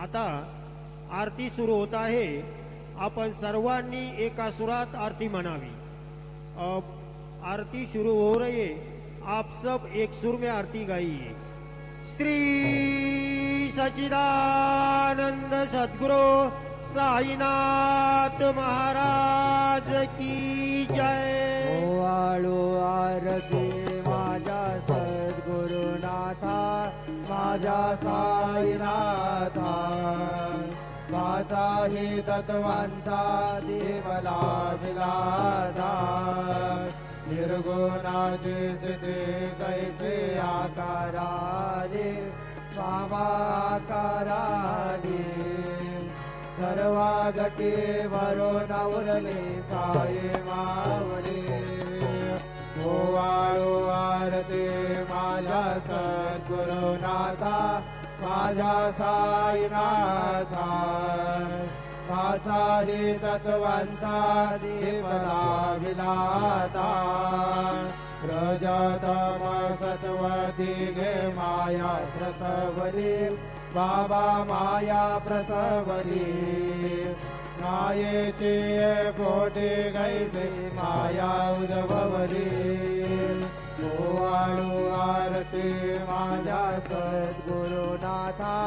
आता आरती सुरू होत आहे. आपण सर्वांनी एका सुरात आरती म्हणावी. आरती शुरू हो रही है. आप सब एक सुर में आरती गाइए. श्री सच्चिदानंद सद्गुरु साईनाथ महाराज की जय. ओवाळू आरती माझ्या सद्गुरुनाथा, माझ्या साईनाथा. माझाही तत्वांचा देवला दिलादा. निर्गुणाची स्थिती कैसे आकाराने बाबा आकाराने. सर्वा गटी भरून उरले साई मावळे. ओवाळू आरती माझ्या सद्गुरुनाथा, माझ्या साईनाथा. माझाही तत्वांचा देवला विलाता. प्रजतम सत्वती गे माया प्रसवली, बाबा माया प्रसवली. मायेची पोटी गैसे माया उद्भवली. ओवाळू आरती माझ्या सद्गुरुनाथा,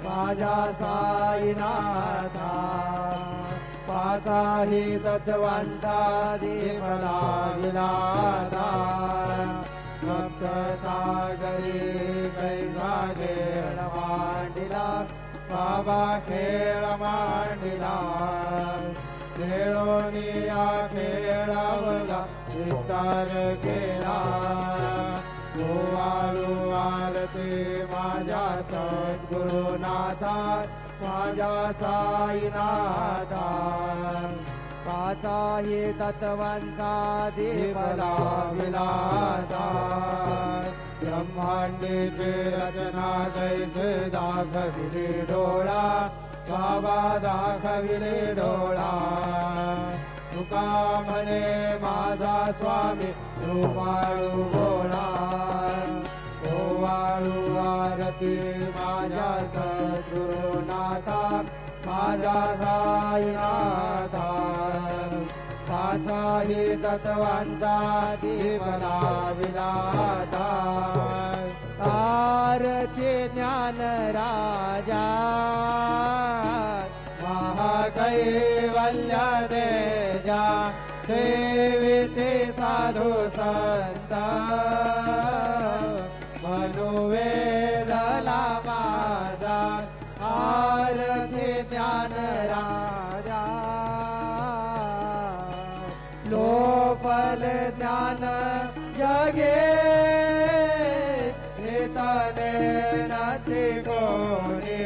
माझ्या साईनाथा. पाचाही तत्वांचा देवला विलाता. सप्त सागरी कैसा खेळ मांडिला, बाबा खेळ मांडिला. खेळोनिया खेळावला विस्तार केला. ओवाळू आरती माझ्या सद्गुरुनाथा, माझ्या साईनाथा. पाचाही तत्वांचा देवला विलाता. ब्रह्मांडीची रचना कैसे दाखविले डोळा, बाबा दाखविले डोळा. तुका म्हणे माझा स्वामी रूपाळू गोळा. ओवाळू आरती माझ्या सद्गुरुनाथा, माझ्या साईनाथा. पाचाही तत्वांचा देवला विलाता. आरती ज्ञान राजा, महाकैवल्य तेजा. सेविते साधू संत, मनुवेदला माझा. आरती ज्ञान राजा, लोपल ज्ञान जगे. तने नथी कोणी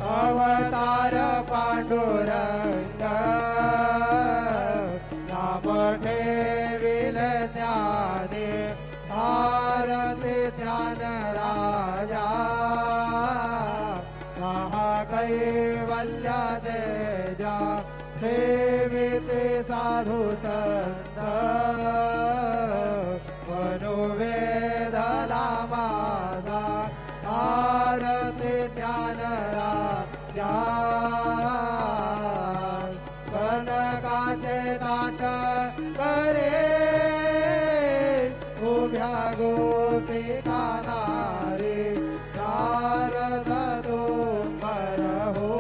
अवतार पांडुरंग. नाम ठेविल ज्ञानी, आरती ज्ञान राजा. महाकैवल्य तेजा, सेविते साधू संत. मनुवेदला माझा. आरती ज्ञान राजा. कनकाचे ताट करे उभ्या गोपिका नारी. शारद तुंबर हो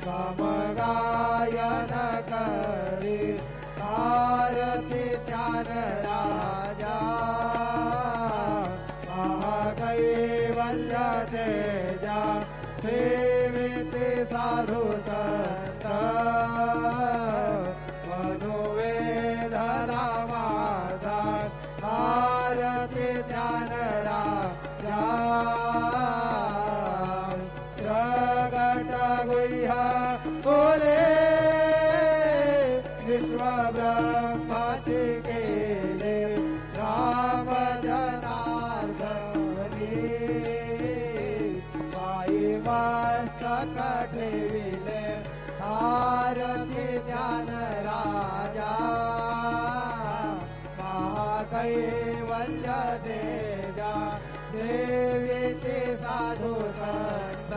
समगायन करी. आरती ज्ञान राजा. महाकैवल्य तेजा, सेविते साधू संत. मनुवेदला माझा. आरती ज्ञान राजा. प्रगट गुह्य बोले विश्व ब्रह्माची केले. राम जनार्दनी, पायी मस्तक ठेविले. आरती ज्ञान राजा. महाकैवल्य तेजा, सेविते साधू संत.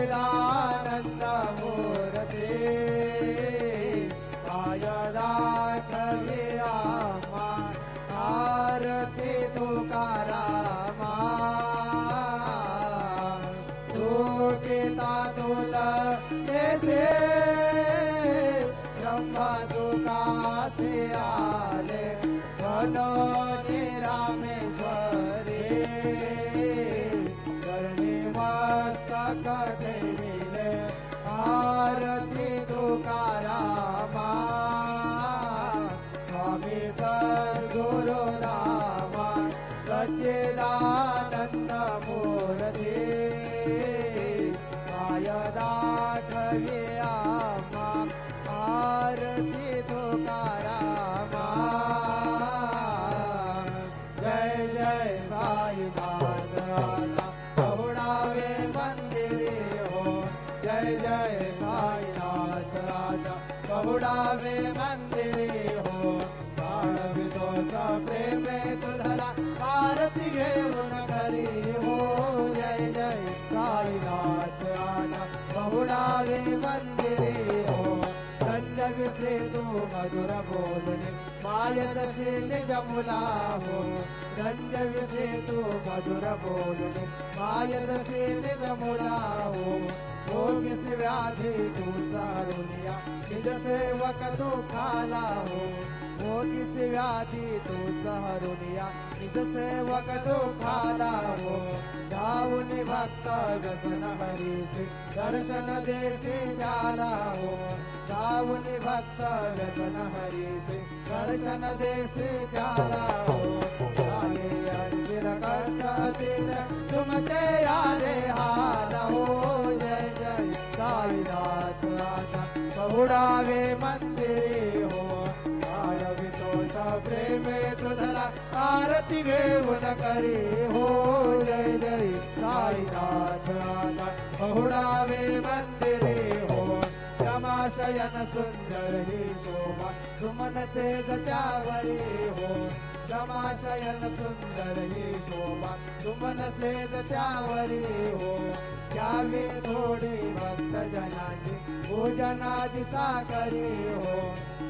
सच्चिदानंद मूर्ती पाय दाखवी आम्हा आरती तुकारामा सुखिता तुला तेथे ब्रह्मा तुकाचे आले मनोनी रामेश्वरी चरणी मस्तक ठेविले आरती तुकारामा स्वामी सद्गुरु रामा सच्चिदानंद मूर्ती पाय दाखवी आम्हा आरती तुकारामा जय जय साईनाथ राजा पहुडावे मंदिरी हो जय जय साईनाथ राजा पहुडावे मंदिरी हो बाळवितो प्रेमे तुझला आरती घेऊन घरी हो जय जय साईनाथ राजा पहुडावे मंदिरी हो संजगसे तू मधुर बोलणे मायदसे निज मुला हो संजगसे तू मधुर बोलणे मायदसे निज मुला हो किस व्याधी तू सारुनिया निज सेवक तू खाला हो किस व्याधी तू सारुनिया निज सेवक तू खाला हो जाऊनी भक्त व्यसन हरीचे दर्शन देशी जाला हो जाऊनी भक्त व्यसन हरीचे दर्शन देशी जाला हो आले अंजिर कष्टातील तुमचे यारे हाल हो जय जय साईनाथ राजा पहुडावे मंदिरी हो आळवितो प्रेमे तुझला आरती घेऊन करी हो जय जय साईनाथ राजा पहुडावे मंदिरी हो रमाशयन सुंदर ही शोभा सुमन से त्यावरी हो रमाशयन सुंदर ही शोभा सुमन से त्यावरी हो घ्यावी थोडी भक्त जनाची पूजनाची साकरी हो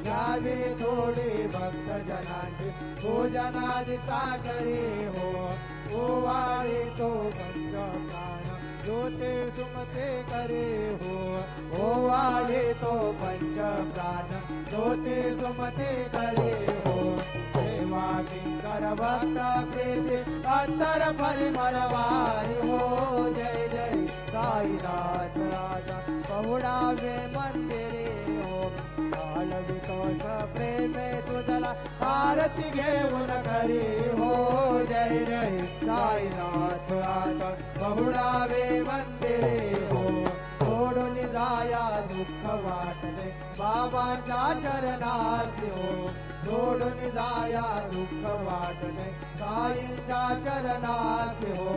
घ्यावी थोडी भक्त जनाची पूजनाची साकरी हो ओवाळी तो पंच प्राण ज्योते सुमते करे हो ओवाळी तो पंच प्राण ज्योते सुमते करे हो सेवा किंकर भक्त प्रीती अंतर परिमळवारी हो जय जय साईनाथ राजा पहुडावे मंदिरी हो आळवितोष प्रेमे तुझला आरती घेऊन घरी हो जय जय साईनाथ राजा पहुडावे मंदिरी हो सोडून जाया दुःख वाटले बाबांच्या चरणासी हो सोडून जाया दुःख वाटले साईंच्या चरणासी हो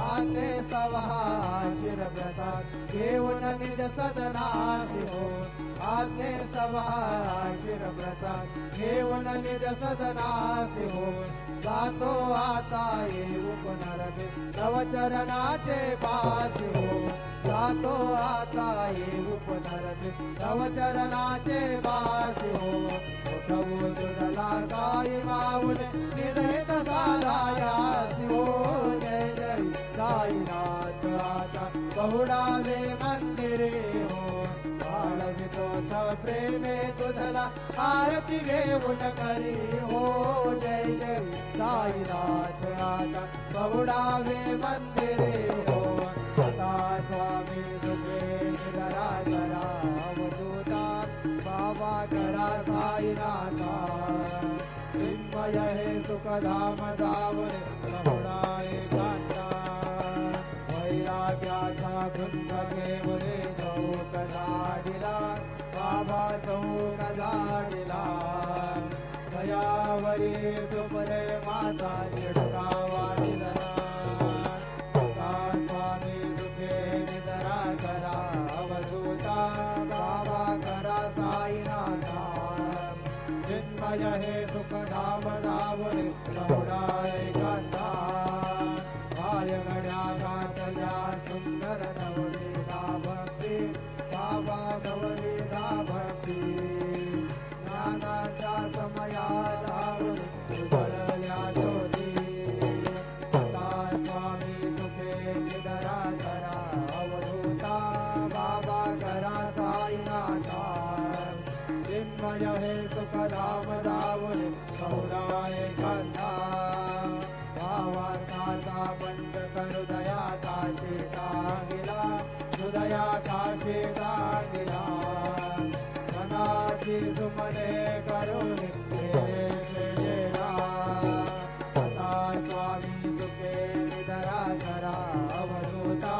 आते सवहा शिरप्रसाद घेऊन निज सदनासी हो आते सवहा शिरप्रसाद घेऊन निज सदनासी हो जातो आता येऊ पुनरते तव चरणाचे पासी हो जातो आता येऊ पुनरते तव चरणाचे पासी हो उठवू तुझला साई माऊले निधेत साधायासी हो जय जय साईनाथ राजा पहुडावे मंदिरे हो आळवितो प्रेमे तुझला आरती घेऊन करी हो जय जय साईनाथ राजा पहुडावे मंदिरे हो आता स्वामी सुखे निधरा करा अवधूता बाबा करा साईनाथा चिन्मय हे सुखधाम धावने पहुडावे कांता वैराग्याचा कुंभ घेऊने चौक झाडिला बाबा चौक झाडिला दयावरी सुपरे माता चिडका वाढिला स्वामी सुखे निधरा करा अवधूता बाबा करा साईनाथा चिन्मय हे सुखधाम धावने पहुडावे कांता घड्या घातल्या सुंदर नवरी निधराधरा अवधूता बाबा करा साईनाथा चिन्मय हे सुखधाम जाऊन गौराय गंधा भावार्थाचा बंद हृदयाचा शेता गेला हृदयाचा शेता गेला मनाची सुमने करून गेला आता स्वामी सुखे निधरा करा अवधूता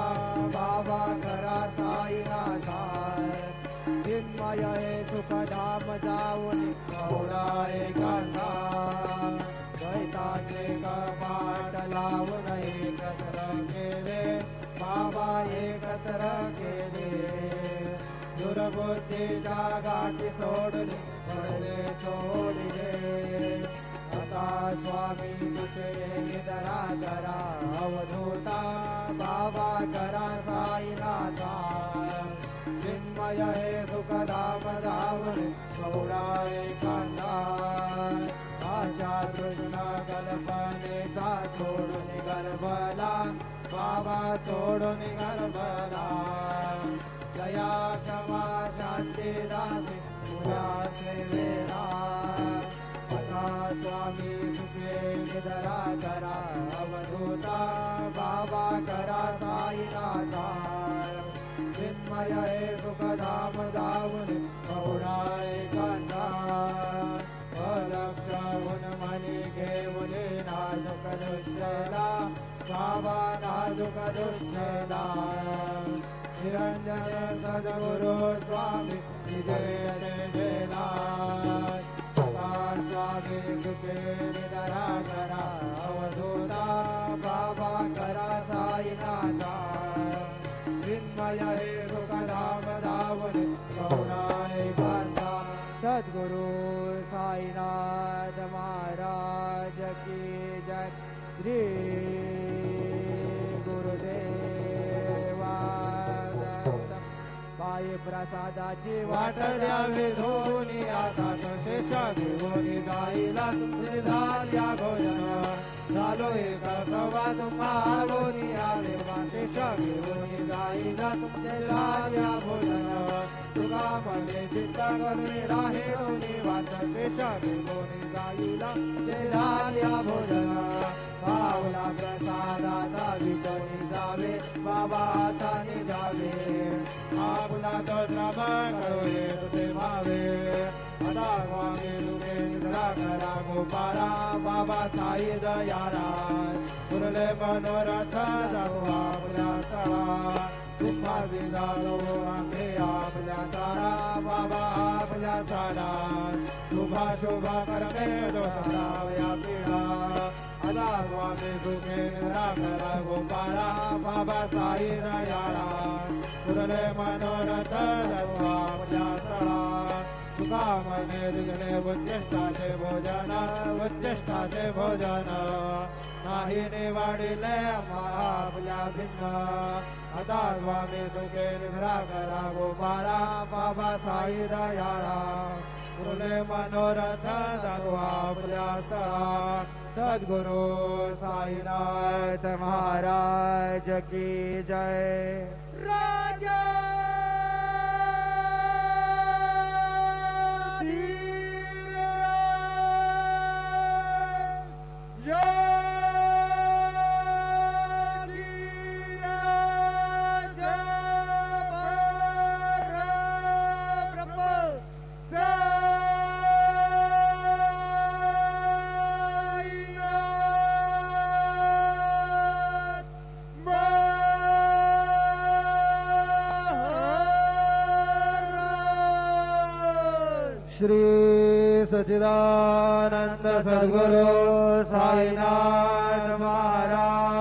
बाबा करा साईनाथा चिन्मय हे सुखधाम जाऊन गौराय गंधा द्वैताचे कपाट लावून एकत्र केले बाबा एकत्र केले दुर्बुद्धीच्या गाठी सोडून पडले सोडले आता स्वामी तुझे निधरा करा अवधूता बाबा करा साईनाथा चिन्मय हे सुखधाम जाऊन गौराय कांदा आशा तृष्णा कल्पनेचा सोडून गर्भला बाबा सोडून गर्भला दया क्षमा शांती दासी तुझ्या सेवेला आता स्वामी तुझे निधरा करा अवधूता बाबा करा साईनाथा चिन्मय हे सुखधाम जाऊन गौराय कांदा अलक्षवून मनी घेऊन नाजुक दुष्टला बाबा नाजुक दुष्टला निरंजन सद्गुरु स्वामी विजय जयला स्वामी सुखे निधरा करा अवधूता बाबा करा साईनाथा चिन्मय हे सुखधाम जाऊन गौराय कांदा सद्गुरु साईनाथ महाराज की जय श्री गुरुदेवा पायी प्रसादाची वाट द्यावी धोनी आता शेष घेऊन जाईला तुमचे झाल्या भोजन झालो एक सवा तुम्हालोनी आले शेष घेऊन जाईला तुमचे झाल्या भोजन तुका मध्ये चित्त करून राहिलोनी वाट शेष घेऊन जाईला तुमचे झाल्या भोजन पावला प्रसादाचा विकून जावे बाबा हाताने जावे आपला तो श्रवण करोये तुझे भावे अदा स्वामी तुझे निधरा करा गोपाळा बाबा साई दयारा पुरले मनोरथ जाऊ आपल्या तळा तुम्हा विजालो आम्ही आपल्या तारा बाबा आपल्या तारा शुभा शुभा करमे दोषाव्या पिढा अदा स्वामी तुझे निधरा करा गोपाळा बाबा साई दयारा पुरले मनोरथ जाऊ आपल्या तळा तुका मने दुगणे उच्चिष्टाचे भोजन उच्चिष्टाचे भोजन नाही निवाडिले आपल्या भिन्न आता स्वामी तुके निधरा करा गोपाळा बाबा साई दयाळा पुरले मनोरथ जाऊ आपल्या तळा सद्गुरु साईनाथ महाराज की जय राजा श्री सच्चिदानंद सद्गुरु साईनाथ महाराज